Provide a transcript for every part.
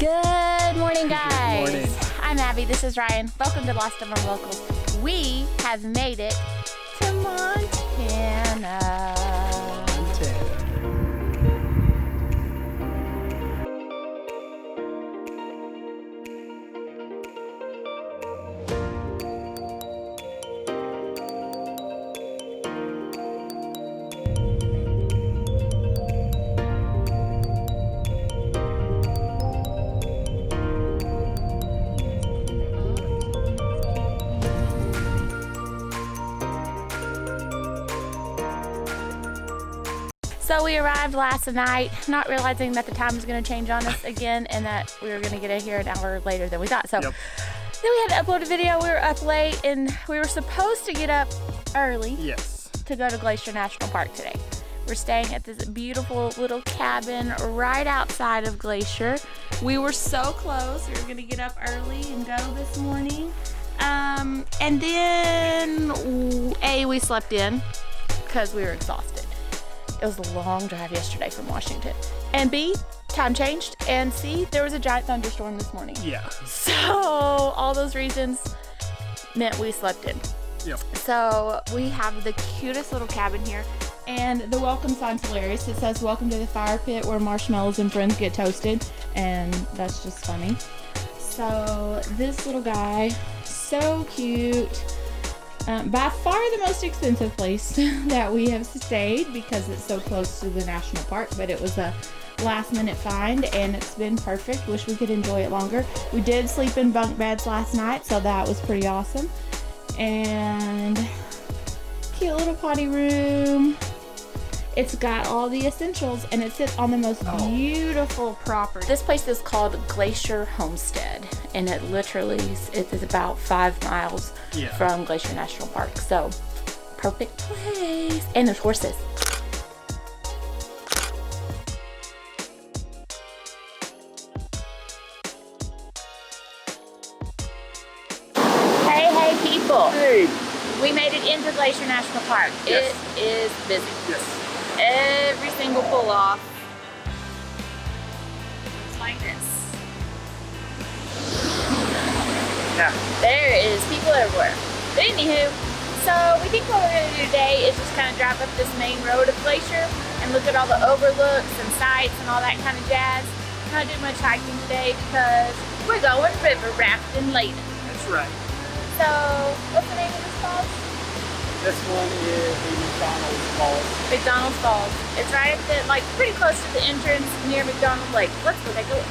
Good morning, guys. Good morning. I'm Abby. This is Ryan. Welcome to Lost Among Locals. We have made it to Montana. So we arrived last night, not realizing that the time was going to change on us again and that we were going to get here an hour later than we thought. So Then we had to upload a video. We were up late and we were supposed to get up early to go to Glacier National Park today. We're staying at this beautiful little cabin right outside of Glacier. We were so close. We were going to get up early and go this morning. And then, we slept in because we were exhausted. It was a long drive yesterday from Washington. And B, time changed. And C, there was a giant thunderstorm this morning. Yeah. So all those reasons meant we slept in. Yep. So we have the cutest little cabin here. And the welcome sign's hilarious. It says, "Welcome to the fire pit where marshmallows and friends get toasted." And that's just funny. So this little guy, so cute. By far the most expensive place that we have stayed because it's so close to the national park, but it was a last minute find and it's been perfect. Wish we could enjoy it longer. We did sleep in bunk beds last night, so that was pretty awesome. And cute little potty room. It's got all the essentials and it sits on the most beautiful property. This place is called Glacier Homestead and it literally is about 5 miles from Glacier National Park. So perfect place. And there's horses. Hey people. Hey. We made it into Glacier National Park. Yes. It is busy. Yes. Every single pull off looks like this. Yeah. There is people everywhere. But anywho, so we think what we're going to do today is just kind of drive up this main road of Glacier and look at all the overlooks and sights and all that kind of jazz. Not do much hiking today because we're going river rafting later. That's right. So, what's the name of this falls? This one is the McDonald's Falls. McDonald's Falls. It's right at the, pretty close to the entrance near McDonald Lake. Let's go take a look.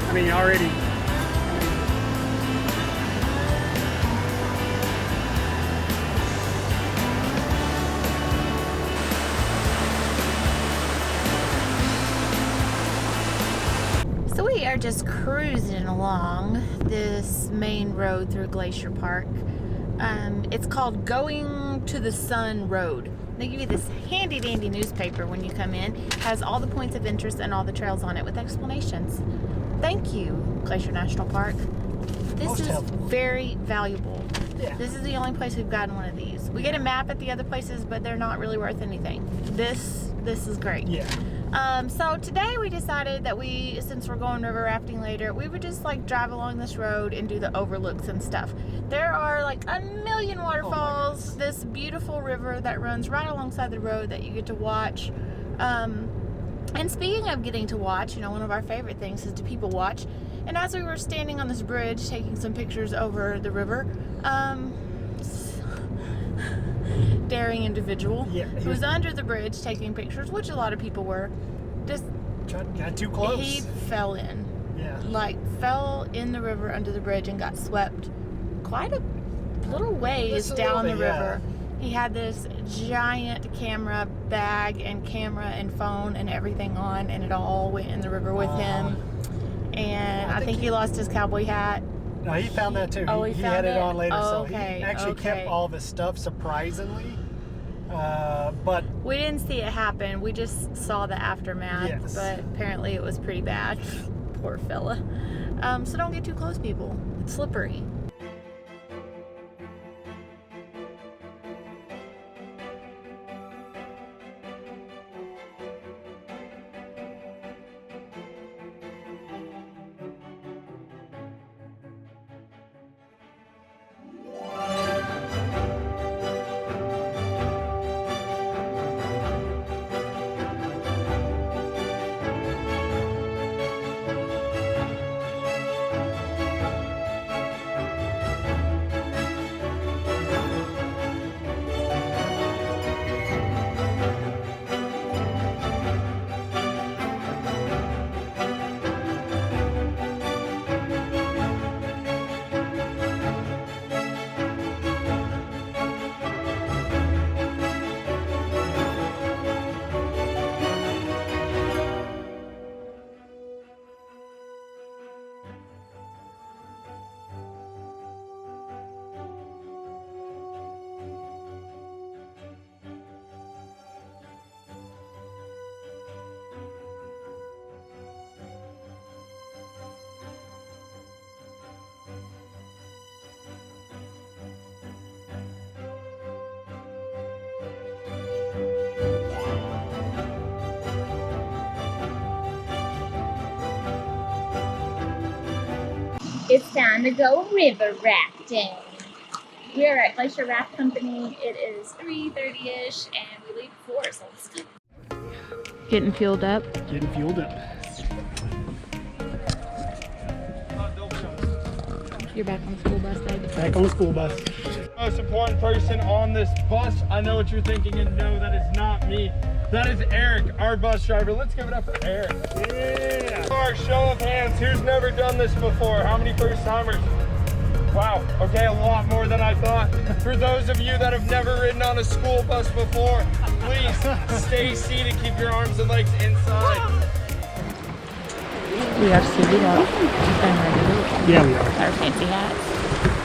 I mean, already. So we are just cruising along this main road through Glacier Park. It's called Going to the Sun Road. They give you this handy dandy newspaper when you come in. It has all the points of interest and all the trails on it with explanations. Thank you, Glacier National Park. This Most is helpful. very valuable. Yeah. This is the only place we've gotten one of these. We get a map at the other places, but they're not really worth anything. This is great. Yeah. So today we decided that since we're going river rafting later, we would just drive along this road and do the overlooks and stuff. There are a million waterfalls, this beautiful river that runs right alongside the road that you get to watch. And speaking of getting to watch, one of our favorite things is to people watch. And as we were standing on this bridge taking some pictures over the river, daring individual who was under the bridge taking pictures, which a lot of people were, just got too close. he fell in. Yeah. Fell in the river under the bridge and got swept quite a little ways down the river. He had this giant camera bag and camera and phone and everything on, and it all went in the river with him. And I think he lost his cowboy hat. No, he found that too. Oh, he he found had it it? on later, Oh, so okay, he actually okay. kept all the stuff surprisingly. But we didn't see it happen. We just saw the aftermath. Yes. But apparently it was pretty bad. Poor fella. So don't get too close, people. It's slippery. It's time to go river rafting. We are at Glacier Raft Company. It is 3:30ish and we leave at 4, so let's go. Getting fueled up. getting fueled up. You're back on the school bus, baby. Back on the school bus. Most important person on this bus. I know what you're thinking, and no, that is not me. That is Eric, our bus driver. Let's give it up for Eric. Yeah. Our show of hands, who's never done this before? How many first timers? Wow, okay, a lot more than I thought. For those of you that have never ridden on a school bus before, please stay seated, keep your arms and legs inside. We are suited up and ready. Yeah, we are. Got our fancy hats.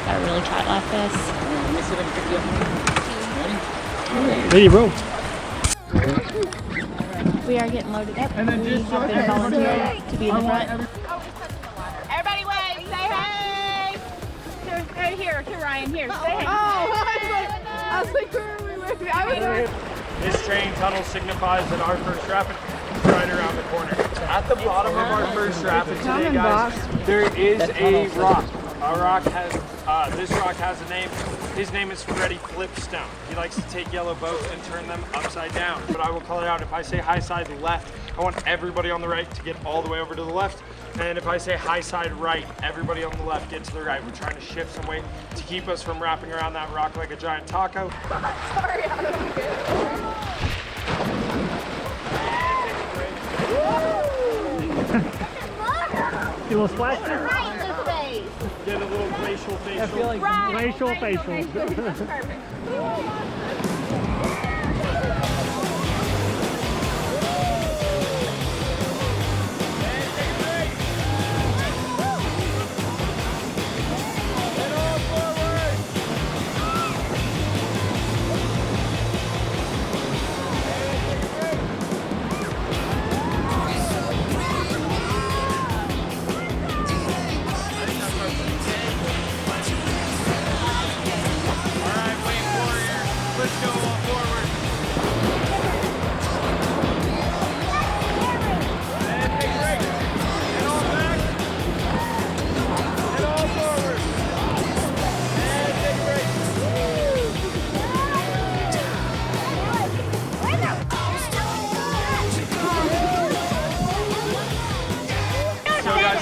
Got a really tight life vest. Ready, roll. We are getting loaded up. And then We just have been volunteered to be in the front. Everybody wave, say hey! Right here, Ryan, here, say hey. I was like, where are we waving? This train tunnel signifies that our first rapid is right around the corner. At the bottom of our first rapid today, guys, there is a rock. Our rock has, this rock has a name. His name is Freddie Flipstone. He likes to take yellow boats and turn them upside down. But I will call it out. If I say high side left, I want everybody on the right to get all the way over to the left. And if I say high side right, everybody on the left get to the right. We're trying to shift some weight to keep us from wrapping around that rock like a giant taco. Sorry, I don't get You little splash? Get a little glacial facial. I feel like glacial facial. That's perfect.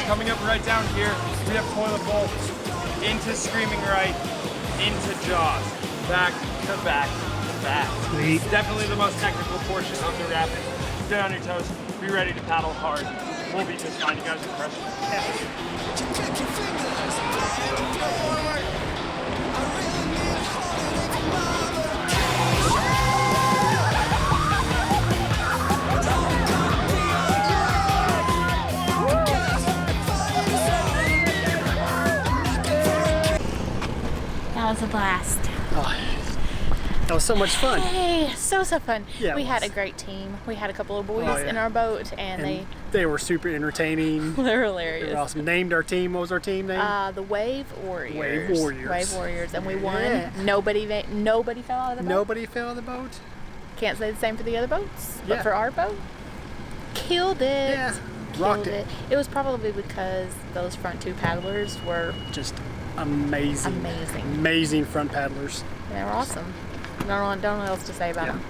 Coming up right down here, we have toilet bowl, into screaming right, into jaws, back to back to back. Sweet. Definitely the most technical portion of the rapid. Stay on your toes, be ready to paddle hard. We'll be just fine. You guys are crushing. That was a blast. That was so much fun. Hey, so fun. Yeah, we it had a was. great team. We had a couple of boys Oh, yeah. in our boat, and they were super entertaining. they're They hilarious. were awesome. Named our team. What was our team name? The Wave Warriors. Wave Warriors. Wave Warriors, and we won. Yeah. Nobody fell out of the boat. Nobody fell on the boat. Can't say the same for the other boats, but Yeah. for our boat, killed it. Yeah, Killed rocked it. It was probably because those front two paddlers were Just amazing. amazing. Amazing front paddlers. They were awesome. Don't know what else to say about Yeah. them.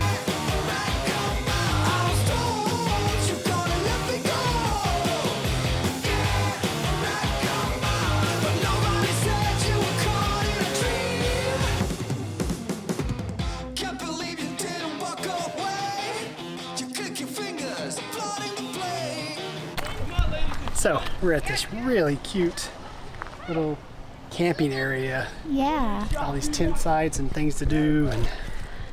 So we're at this really cute little camping area. Yeah. All these tent sites and things to do, and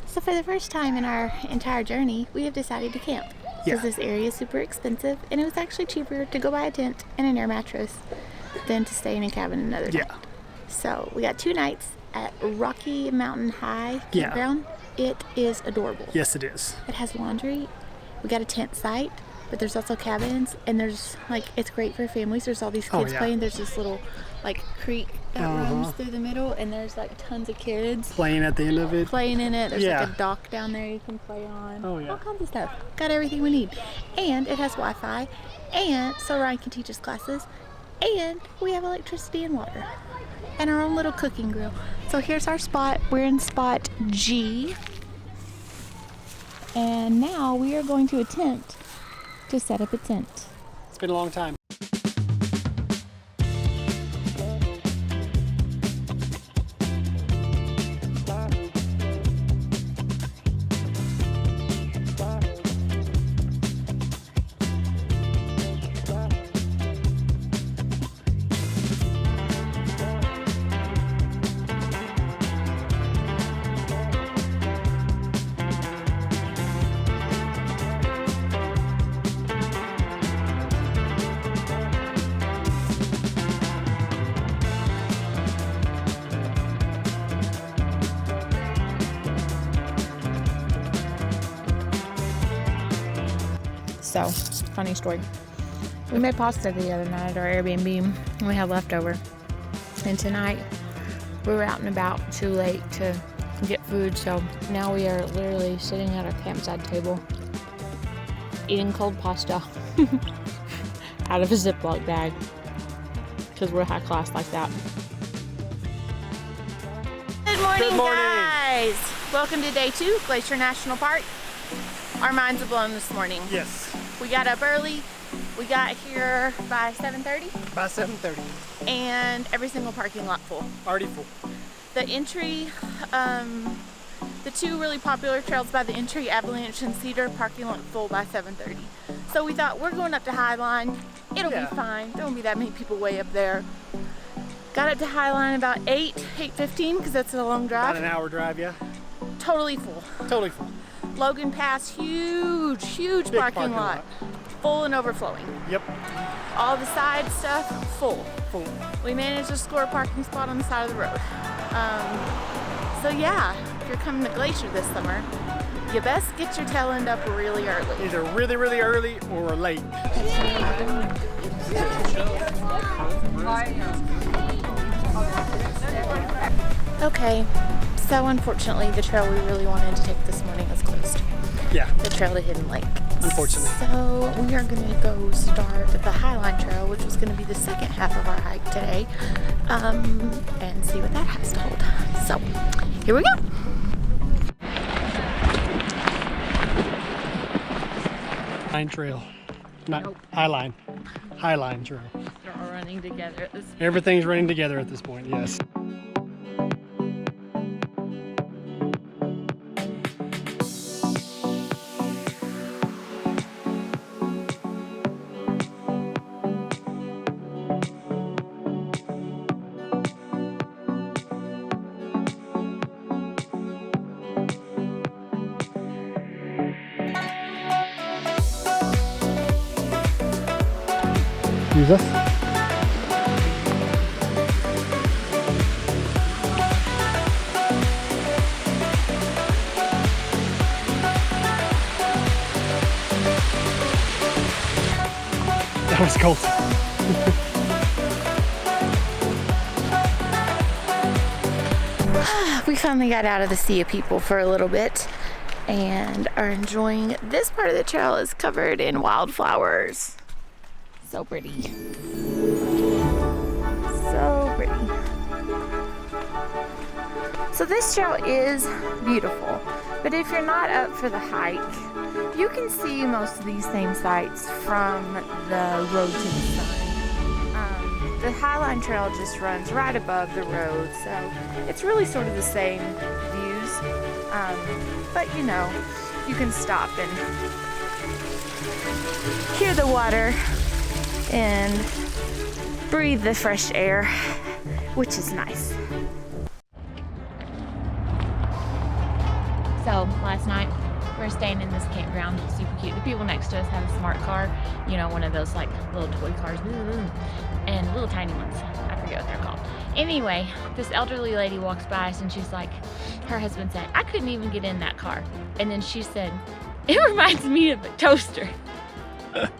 So for the first time in our entire journey, we have decided to camp. Because Yeah. this area is super expensive, and it was actually cheaper to go buy a tent and an air mattress than to stay in a cabin another yeah, night. So we got 2 nights at Rocky Mountain High Yeah. campground. It is adorable. yes it is. It has laundry. We got a tent site, but there's also cabins, and there's it's great for families. There's all these Oh, kids yeah. playing. There's this little creek that runs through the middle, and there's tons of kids Playing at the end of it. playing in it. There's Yeah. a dock down there you can play on. Oh, yeah. All kinds of stuff. Got everything we need. And it has Wi-Fi, and so Ryan can teach us classes, and we have electricity and water. And our own little cooking grill. So here's our spot. We're in spot G. And now we are going to attempt to set up a tent. It's been a long time. So, funny story. We made pasta the other night at our Airbnb, and we had leftover. And tonight, we were out and about too late to get food, so now we are literally sitting at our campsite table, eating cold pasta out of a Ziploc bag, because we're high class like that. Good morning, guys! Welcome to day 2, Glacier National Park. Our minds are blown this morning. Yes. We got up early. We got here by 7:30, By 7:30. and every single parking lot full. Already full. The entry, the 2 really popular trails by the entry, Avalanche and Cedar, parking lot full by 7:30. So we thought, we're going up to Highline. It'll Yeah. be fine. There won't be that many people way up there. Got up to Highline about 8:15, because that's a long About drive. an hour drive, yeah. Totally full. Totally full. Logan Pass, huge Big parking lot. Full and overflowing. Yep. All the side stuff, full. Full. We managed to score a parking spot on the side of the road. So yeah, if you're coming to Glacier this summer, you best get your tail end up really early. Either really, really early or late. Okay, so unfortunately the trail we really wanted to take this morning is closed. Yeah. The trail to Hidden Lake. Unfortunately. So we are going to go start the Highline Trail, which was going to be the second half of our hike today, and see what that has to hold. So here we go. Highline Trail. Not Highline. Highline Trail. They're all running together at this. Everything's running together at this point, yes. Use us. That was cold. We finally got out of the sea of people for a little bit and are enjoying this part of the trail. Is covered in wildflowers. So pretty. So pretty. So this trail is beautiful, but if you're not up for the hike, you can see most of these same sights from the road to the side. The Highline trail just runs right above the road, so it's really sort of the same views, but you know, you can stop and hear the water and breathe the fresh air, which is nice. So last night we're staying in this campground, super cute. The people next to us have a smart car, you know, one of those like little toy cars, and little tiny ones. I forget what they're called. Anyway, this elderly lady walks by us and she's like, her husband said, I couldn't even get in that car. And then she said, it reminds me of a toaster. And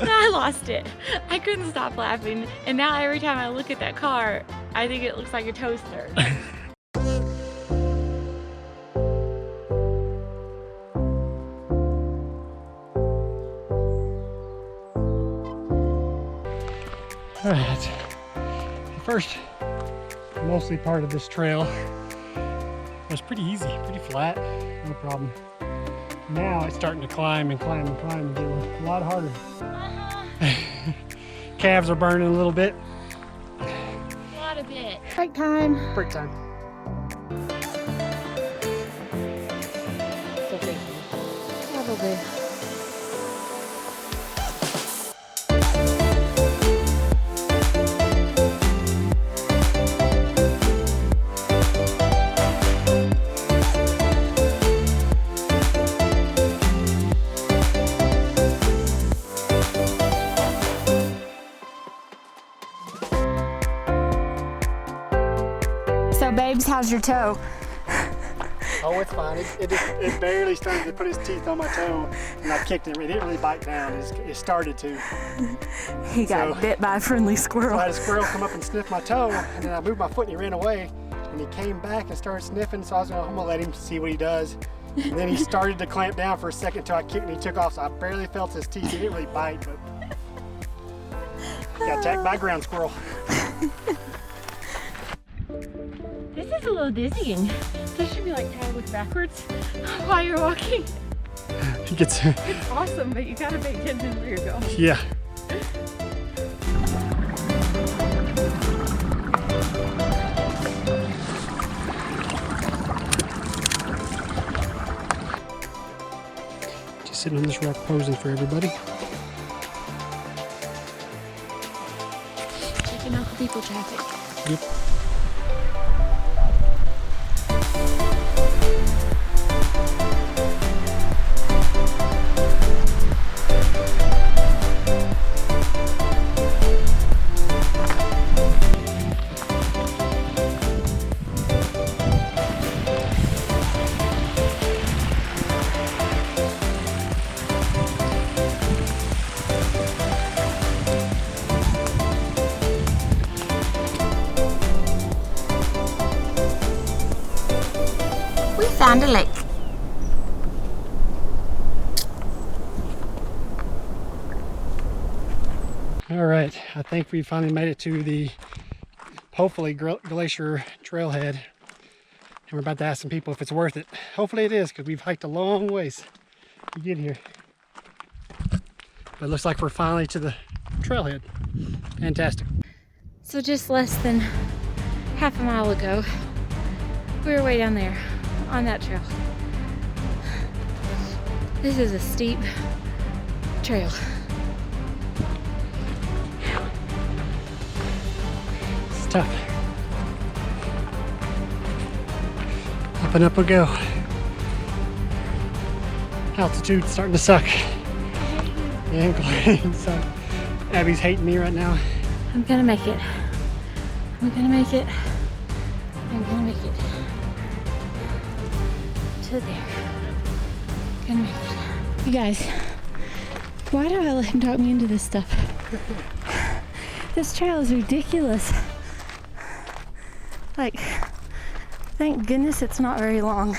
I lost it. I couldn't stop laughing. And now every time I look at that car, I think it looks like a toaster. All right, the first mostly part of this trail was pretty easy, pretty flat, no problem. Now it's starting to climb and climb and climb and get a lot harder. Calves are burning a little bit. A lot of it. Break time. Break time. Probably. So babes, how's your toe? Oh, it's fine. It barely started to put his teeth on my toe, and I kicked him. It didn't really bite down. It started to. He got bit by a friendly squirrel. So I had a squirrel come up and sniff my toe, and then I moved my foot and he ran away. And he came back and started sniffing, so I was like, I'm gonna let him see what he does. And then he started to clamp down for a second until I kicked and he took off, so I barely felt his teeth. He didn't really bite, but he got attacked by a ground squirrel. This is a little dizzying. This should be like try to look backwards while you're walking. He gets. It's awesome, but you gotta pay attention where you're going. Yeah. Just sitting on this rock posing for everybody. Checking out the people traffic. Yep. Found a lake. All right, I think we finally made it to the hopefully Glacier trailhead, and we're about to ask some people if it's worth it. Hopefully it is, because we've hiked a long ways to get here. But it looks like we're finally to the trailhead. Fantastic. So just less than half a mile ago, we were way down there on that trail. This is a steep trail. It's tough. Up and up we go. Altitude's starting to suck. Yeah, so Abby's hating me right now. I'm gonna make it. I'm gonna make it. I'm gonna make it. To there. Gonna make it. You guys, Why do I let him talk me into this stuff? This trail is ridiculous. Like, thank goodness it's not very long.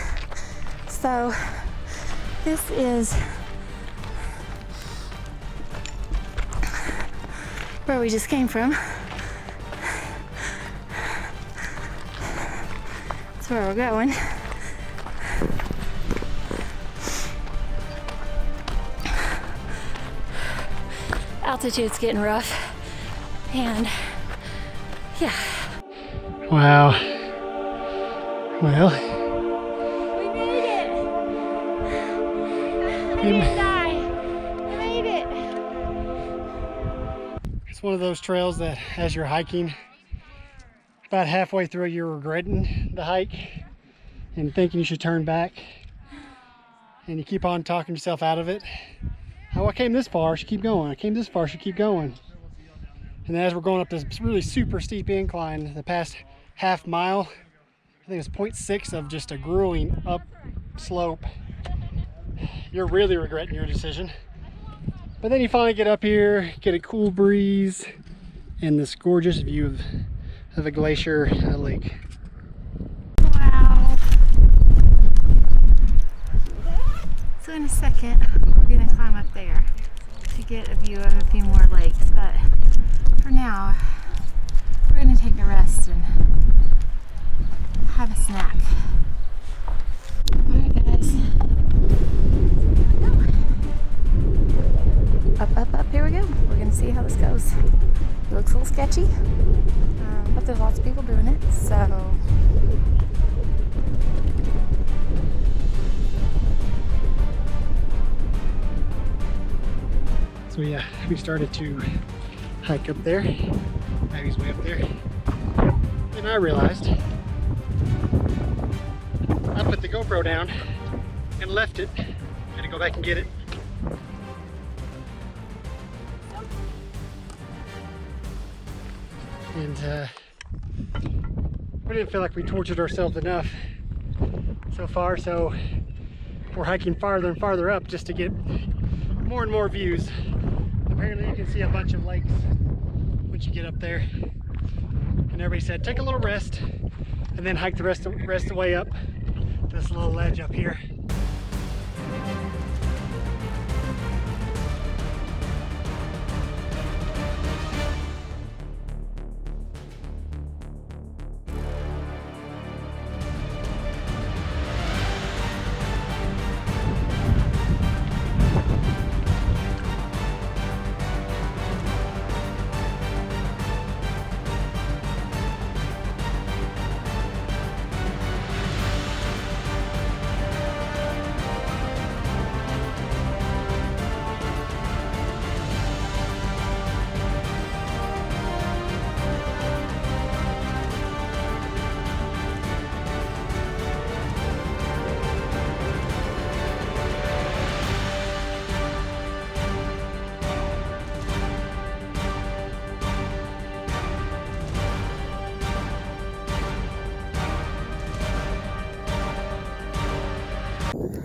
So, this is where we just came from. That's where we're going. Altitude's getting rough, and yeah. Wow. Well, We made it! I didn't die. We made it! it's one of those trails that as you're hiking, about halfway through you're regretting the hike and thinking you should turn back, and you keep on talking yourself out of it. Oh, I came this far, I should keep going. I came this far, I should keep going. And then as we're going up this really super steep incline, the past half mile, I think it's 0.6 of just a grueling up slope, you're really regretting your decision. But then you finally get up here, get a cool breeze, and this gorgeous view of a glacier lake. Wow. So in a second, we're gonna climb up there to get a view of a few more lakes, but for now, we're gonna take a rest and have a snack. Alright guys. Up, here we go. We're gonna see how this goes. It looks a little sketchy, but there's lots of people doing it, so. So yeah, we started to hike up there. Abby's way up there. And I realized I put the GoPro down and left it. Had to go back and get it. And we didn't feel like we tortured ourselves enough so far, so we're hiking farther and farther up just to get more and more views. Apparently you can see a bunch of lakes once you get up there. And everybody said take a little rest and then hike the rest of the way up this little ledge up here.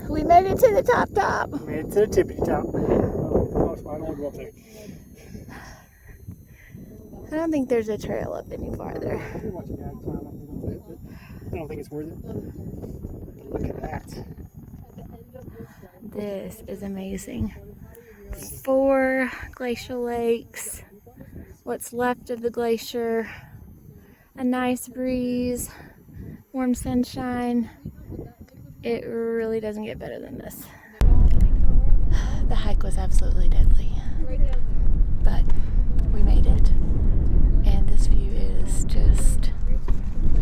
We made it to the top. Made it to the tippity top. I don't think there's a trail up any farther. I don't think it's worth it. Look at that. This is amazing. 4 glacial lakes, what's left of the glacier, a nice breeze, warm sunshine. It really doesn't get better than this. The hike was absolutely deadly, but we made it. And this view is just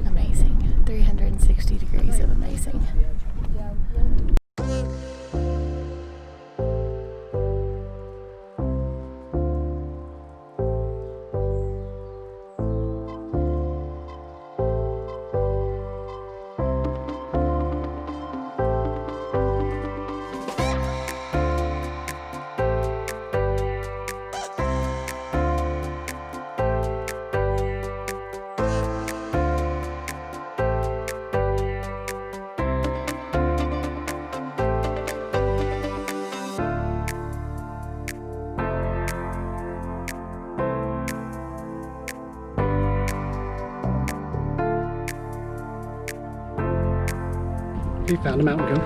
amazing. 360 degrees of amazing. we found a mountain goat.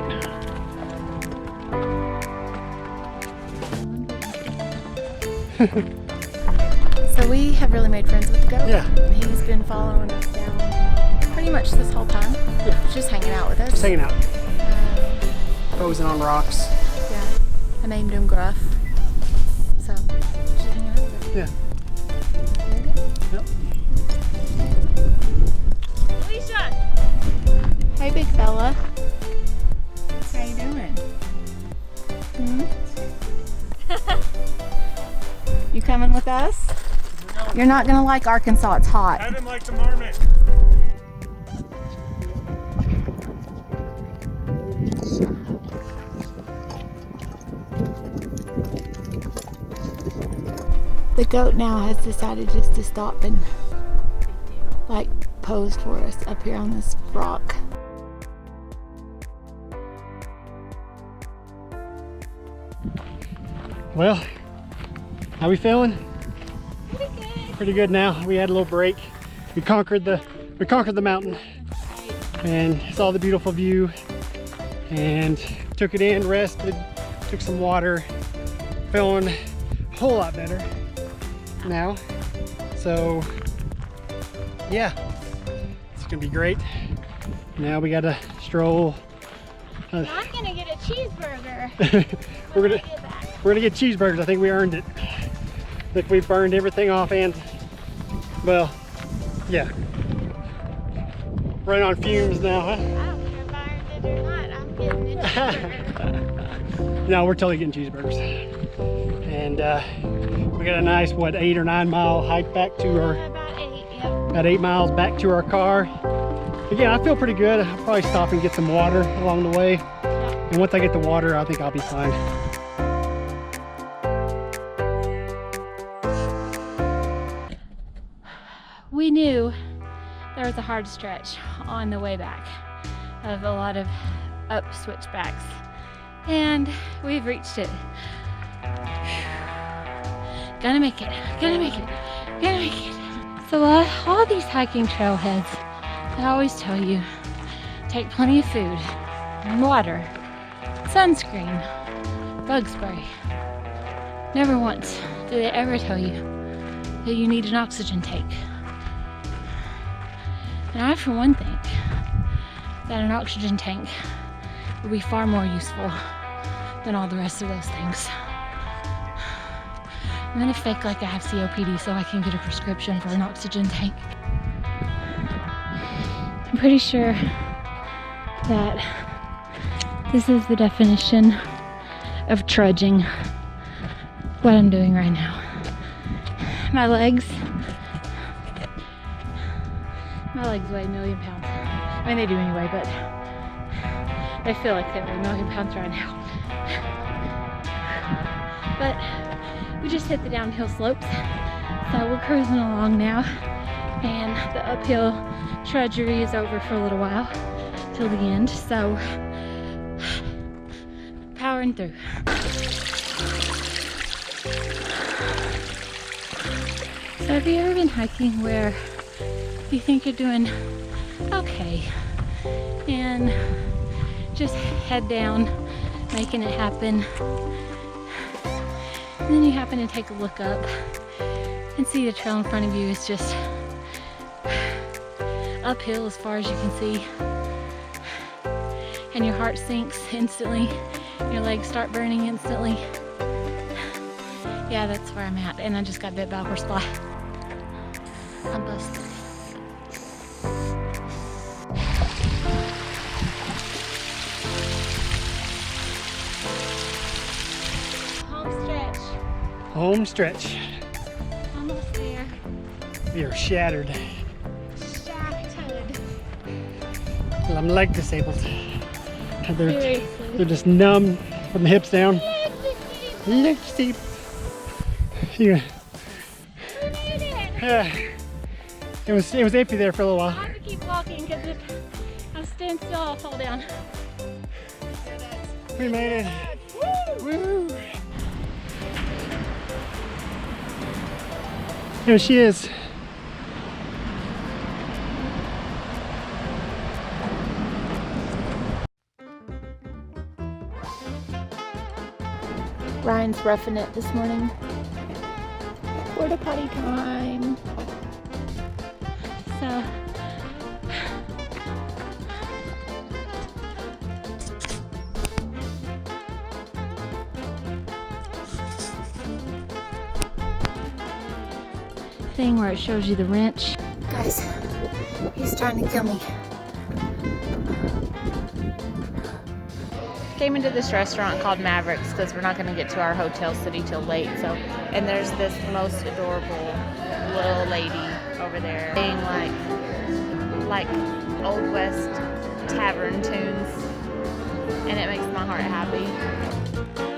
So we have really made friends with the goat. Yeah. He's been following us down pretty much this whole time. Yeah. Just hanging out with us. Just hanging out. Um, Posing on rocks. yeah. I named him Gruff. So, just hanging out with us. Yeah. Yep. Alicia! Hey, big fella. How you doing? Hmm? You coming with us? You're not gonna like Arkansas, it's hot. Have him like the marmot. The goat now has decided just to stop and like pose for us up here on this rock. Well, how we feeling? Pretty good. Pretty good now. We had a little break. We conquered the mountain and saw the beautiful view and took it in, rested, took some water, feeling a whole lot better now. So yeah, it's gonna be great. Now we gotta stroll. I'm gonna get a cheeseburger. We're gonna get cheeseburgers. I think we earned it. I think we burned everything off, and well, yeah, running on fumes now, huh? I don't care if I earned it or not. I'm getting a cheeseburger. No, we're totally getting cheeseburgers. And we got a nice, what, 8 or 9 mile hike back to our, About 8, yep. about 8 miles back to our car. Again, I feel pretty good. I'll probably stop and get some water along the way. And once I get the water, I think I'll be fine. We knew there was a hard stretch on the way back of a lot of up switchbacks, and we've reached it. Gonna make it, gonna make it, gonna make it. So all these hiking trailheads, I always tell you, take plenty of food and water, sunscreen, bug spray. Never once do they ever tell you that you need an oxygen tank. And I, for one, think that an oxygen tank would be far more useful than all the rest of those things. I'm gonna fake like I have COPD so I can get a prescription for an oxygen tank. I'm pretty sure that this is the definition of trudging, what I'm doing right now. My legs weigh 1 million pounds. I mean, they do anyway, but I feel like they weigh 1 million pounds right now. But we just hit the downhill slopes, so we're cruising along now, and the uphill trudgery is over for a little while till the end, so powering through. So have you ever been hiking where you think you're doing okay and just head down, making it happen, and then you happen to take a look up and see the trail in front of you is just uphill as far as you can see, and your heart sinks instantly, your legs start burning instantly? Yeah, that's where I'm at, and I just got bit by a horsefly. I'm busted. Home stretch. Almost there. We are shattered. Shattered. I'm leg disabled. Seriously. They're just numb from the hips down. Leg disabled. Yeah. It was empty there for a little I while. have to keep walking because if I stand still, I'll fall down. We made it. Woo! Here she is. Ryan's roughing it this morning. Porta potty time. So thing where it shows you the wrench. Guys, he's trying to kill me. Came into this restaurant called Mavericks because we're not going to get to our hotel city till late. So, and there's this most adorable little lady over there playing like Old West tavern tunes, and it makes my heart happy.